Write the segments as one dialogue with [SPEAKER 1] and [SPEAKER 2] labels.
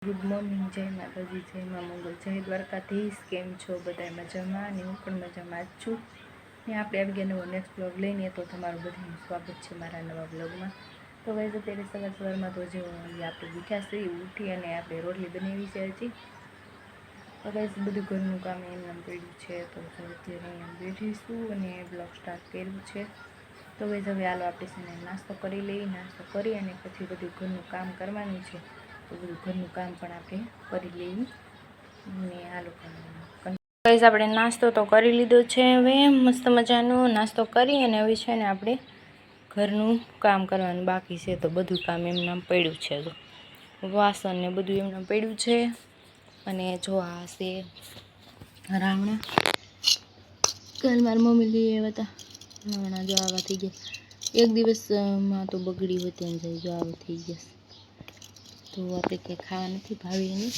[SPEAKER 1] Good morning, જય માતાજી, જય મા મંગલ, જય દ્વારકાધીશ. કેમ છો બધા? મજામાં? ને હું પણ મજામાં જ છું. ને આપણે આવી ગયા નવો નેક્સ્ટ બ્લોગ લઈને, તો તમારું બધાનું સ્વાગત છે મારા નવા બ્લોગમાં. તો ભાઈ અત્યારે સવારમાં તો જે આપણે ઉઠ્યા છે, ઉઠી અને આપણે રોટલી બનાવી છે હજી. તો ભાઈ બધું ઘરનું કામ એમને પડ્યું છે, તો અત્યારે અહીંયા બેઠીશું અને બ્લોગ સ્ટાર્ટ કર્યું છે. તો ભાઈ હવે હાલો આપણે નાસ્તો કરી લઈએ. નાસ્તો કરી અને પછી બધું ઘરનું કામ કરવાનું છે. તો બધું ઘરનું કામ પણ આપણે કરી લઈએ. ને આ લોકો ગાઈસ આપણે નાસ્તો તો કરી લીધો છે. હવે મસ્ત મજાનો નાસ્તો કરી અને હવે છે ને આપણે ઘરનું કામ કરવાનું બાકી છે. તો બધું કામ એમનામ પડ્યું છે. જો વાસણ ને બધું એમનામ પડ્યું છે. અને જો આ છે રાવણા, કાલ મારી મમ્મી લઈ આવ્યા હતા રાવણા. જો આવા થઈ ગયા, એક દિવસમાં તો બગડી હોય ત્યાં જાય. જો આવા થઈ ગયા, તો આપણે કંઈ ખાવા નથી ભાવી નહીં.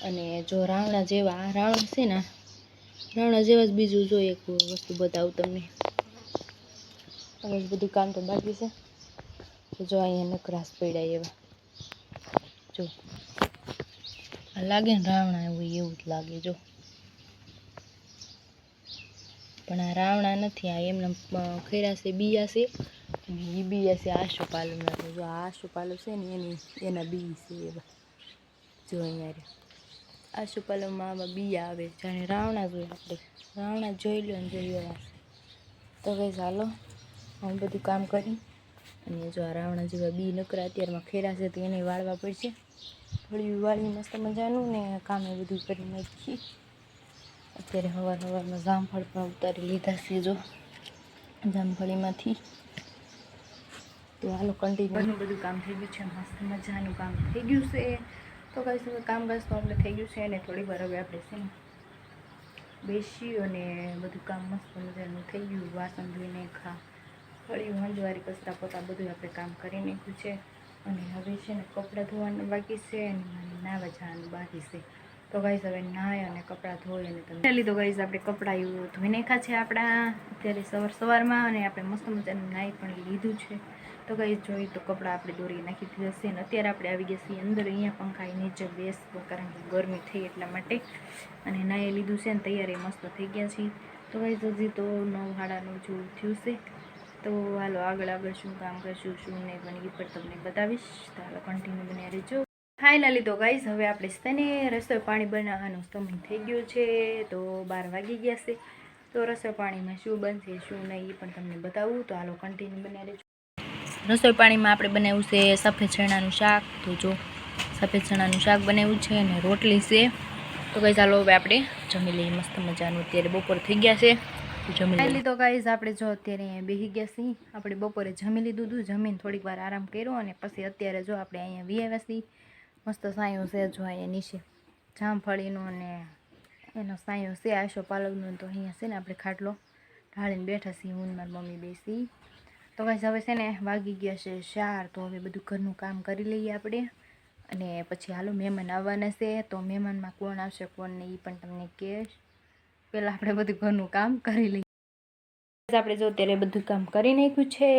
[SPEAKER 1] અને જો રાવણા જેવા આ રાવણા છે ને, રાવણા જેવા જ બીજું જો એક વસ્તુ બતાવું તમને. હવે બધું કામ તો બાકી છે. તો જો અહીંયા નકરાસ પડ્યા એવા, જો આ લાગે ને રાવણા એવું જ લાગે. જો પણ આ રાવણા નથી, આ એમના ખૈરા છે, બીયા છે. અને એ બીયા છે આસોપાલવના. તો જો આ આસોપાલવ છે ને એના બી છે એવા. જો અહીંયા આસોપાલવમાં આમાં બીયા આવે, જાણે રાવણા જોઈએ. આપણે રાવણા જોઈ લો ને જોઈ એવા. તો હવે ચાલો હું બધું કામ કરી અને જો આ રાવણા જેવા બી નકરા અત્યારમાં ખેરા છે, તો એને વાળવા પડશે. થોડી વાળી મસ્ત મજાનું ને કામ એ બધું કરી નાખી. અત્યારે સવારમાં જામફળ પણ ઉતારી લીધા છે. જો જામફળીમાંથી તો હાલો કન્ટિન્યુ બધું કામ થઈ ગયું છે. મસ્ત મજાનું કામ થઈ ગયું છે. તો કઈ હવે કામકાજ તો આપણે થઈ ગયું છે. અને થોડી વાર હવે આપણે છે ને બેસી અને બધું કામ મસ્ત મજાનું થઈ ગયું. વાસણ ધોઈને ફળિયું હંજવારી કચરા પોતા બધું આપણે કામ કરી નાખ્યું છે. અને હવે છે ને કપડાં ધોવાનું બાકી છે અને મારે નાહવા જવાનું બાકી છે. તો ગાઈસ હવે નાય અને કપડાં ધોઈ અને તમે લીધો ગાઈસ આપણે કપડાં એવું ધોઈ નાખ્યા છે આપણા અત્યારે સવારમાં. અને આપણે મસ્ત મજાનું નાહી પણ લીધું છે. તો ગાઈસ જોઈ તો કપડાં આપણે દોરી નાખી દીધા છે. અને અત્યારે આપણે આવી ગયા છીએ અંદર. અહીંયા પંખા નીચે બેસવું, કારણ કે ગરમી થઈ એટલા માટે. અને નાહી લીધું છે ને તૈયારી મસ્ત થઈ ગયા છીએ. તો ગાઈસ હજી તો 9:30 જેવું થયું છે. તો હાલો આગળ શું કામ કરશું શું નહીં પણ એ પણ તમને બતાવીશ. તો હાલો કન્ટિન્યુ બન્યા રહેજો. ફાઇનલી તો ગાઈસ હવે આપણે છે ને રસોઈ પાણી બનાવવાનો સમય થઈ ગયો છે. તો 12 વાગી ગયા છે. તો રસોઈ પાણીમાં શું બનશે શું નહીં એ પણ તમને બતાવું. તો હાલો કન્ટિન્યુ બન્યા રહેજો. રસોઈ પાણીમાં આપણે બનાવ્યું છે સફેદ ચણાનું શાક. તો જો સફેદ ચણાનું શાક બનાવ્યું છે અને રોટલી છે. તો ગાઈસ ચાલો હવે આપણે જમી લઈએ મસ્ત મજાનું. અત્યારે બપોર થઈ ગયા છે. જમી લીધો ગાઈસ આપણે. જો અત્યારે અહીંયા બેસી ગયા છીએ. આપણે બપોરે જમી લીધું હતું. જમીને થોડીક વાર આરામ કર્યો અને પછી અત્યારે જો આપણે અહીંયા આવ્યા છીએ. મસ્ત સાયો છે જો અહીંયા નીચે જામફળીનો અને એનો સાયો છે આસોપાલવનો. તો અહીંયા છે ને આપણે ખાટલો ઢાળીને બેઠા છીએ હું મારી મમ્મી બેસી. તો ગાઈસ હવે છે ને વાગી ગયા છે 4. તો હવે બધું ઘરનું કામ કરી લઈએ આપણે. અને પછી હાલો મહેમાન આવવાના છે. તો મહેમાનમાં કોણ આવશે કોણ નહીં એ પણ તમને કહેશ. પહેલાં આપણે બધું ઘરનું કામ કરી લઈએ. આપણે જો અત્યારે બધું કામ કરી નાખ્યું છે.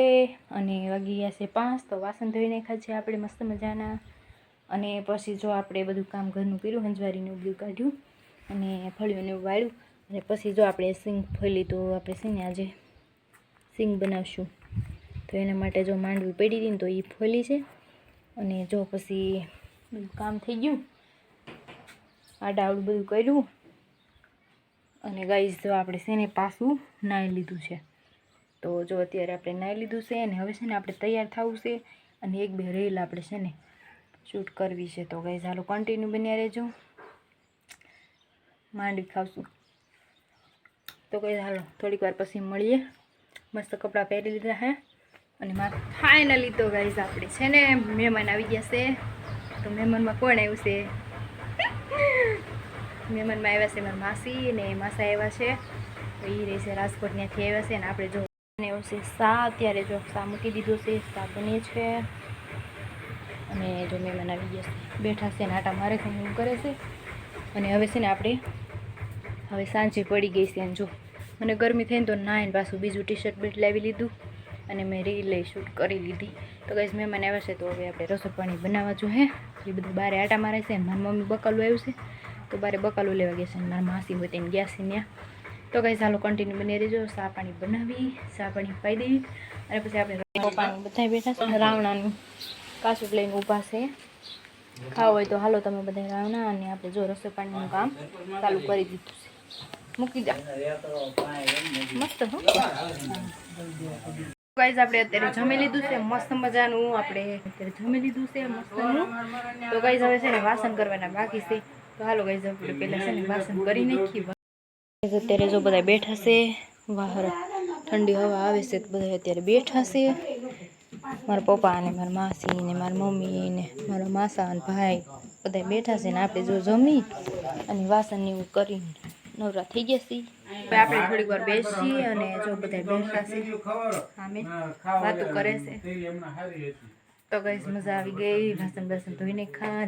[SPEAKER 1] અને વાગી ગયા છે 5. તો વાસણ ધોઈ નાખ્યા છે આપણે મસ્ત મજાના. અને પછી જો આપણે બધું કામ ઘરનું કર્યું, હંજવારીને બધું કાઢ્યું અને ફળિયું એવું વાળ્યું. અને પછી જો આપણે સિંગ ફોલી. તો આપણે છે ને આજે સિંગ બનાવશું. તો એના માટે જો માંડવી પડી હતી ને તો એ ફોલી છે. અને જો પછી બધું કામ થઈ ગયું, આડાવડું બધું કર્યું. અને ગાઈસ જો આપણે છે ને પાછું નાહી લીધું છે. તો જો અત્યારે આપણે નાહી લીધું છે અને હવે છે ને આપણે તૈયાર થવું છે. અને 1-2 રીલ આપણે છે ને શૂટ કરવી છે. તો ગાઈસ હાલો કન્ટિન્યુ બન્યા રહેજો. માંડવી ખાવશું. તો ગાઈસ હાલો થોડીક વાર પછી મળીએ. મસ્ત કપડાં પહેરી લીધા હે અને ફાઇનલી તો ગાઈસ આપણે છે ને મહેમાન આવી ગયા છે. તો મહેમાનમાં કોણ આવ્યું છે? મહેમાનમાં આવ્યા છે મારા માસી અને માસા આવ્યા છે. તો એ રહે છે રાજકોટ, ત્યાંથી આવ્યા છે. અને આપણે જો એવું છે સા. અત્યારે જો સા મૂકી દીધો છે, સા બને છે. અને જો મહેમાન આવી ગયા છે, બેઠા છે ને આટા મારે છે એવું કરે છે. અને હવે છે ને આપણે હવે સાંજે પડી ગઈ છે. અને જો મને ગરમી થઈને તો નાઈને પાછું બીજું ટી-શર્ટ બેટ લાવી લીધું. અને મેં રીલે શૂટ કરી લીધી. તો ગાઈઝ મહેમાન આવ્યા છે તો હવે આપણે રસોઈ પાણી બનાવવા જોઈએ. એ બધું બારે આટા મારે છે. મારી મમ્મી બકાલું આવ્યું છે તો બારે બકાલું લેવા ગયા છે. મારા માસી હોય તેને ગયા છે ત્યાં. તો ગાઈઝ ચાલો કન્ટિન્યુ બની રહેજો. ચા પાણી બનાવી, ચા પાણી પાઈ દેવી અને પછી આપણે પાણી બધા બેઠા છે. રાવણાનું કાચું લઈને ઊભા છે. ખાવ હોય તો હાલો તમે બધા રાવણા. અને આપણે જો રસોઈ પાણીનું કામ ચાલુ કરી દીધું છે. મૂકી દો મસ્ત હો ગાઈઝ. આપણે અત્યારે જમી લીધું છે મસ્ત મજાનું. આપણે અત્યારે જમી લીધું છે મસ્તનું. તો ગાઈઝ હવે છે ને વાસણ કરવાના બાકી છે. તો હાલો ગાઈઝ આપણે પહેલાં છે ને વાસણ કરી નાખીએ. અત્યારે જો બધા બેઠા છે. બહાર ઠંડી હવા આવે છે તો બધા અત્યારે બેઠા છે. મારા પપ્પા ને મારા માસી ને મારા મમ્મી ને મારા માસા અને ભાઈ બધા બેઠા છે. ને આપણે જો જમી અને વાસણ ને એવું કરીને નવરા થઈ ગયા છીએ. આપણે થોડીક વાર બેસી અને જો બધા બેઠા છે સામે વાતો કરે છે. તો ગાઈઝ મજા આવી ગઈ. વાસણ ધોઈને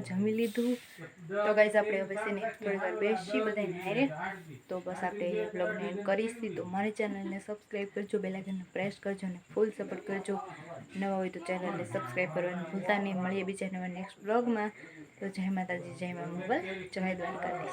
[SPEAKER 1] જમી લીધું. તો ગાઈઝ આપણે હવે છે ને થોડીક વાર બેસી બધાને હારે. તો બસ આપણે બ્લોગને એન્ડ કરીશું. તો મારી ચેનલને સબસ્ક્રાઈબ કરજો, બેલ આઇકનને પ્રેસ કરજો અને ફૂલ સપોર્ટ કરજો. નવા હોય તો ચેનલને સબસ્ક્રાઈબ કરવાનું ભૂલતા નહીં. મળીએ બીજા નવા નેક્સ્ટ બ્લોગમાં. તો જય માતાજી, જય મા મોગલ, જય દ્વારકાધીશ.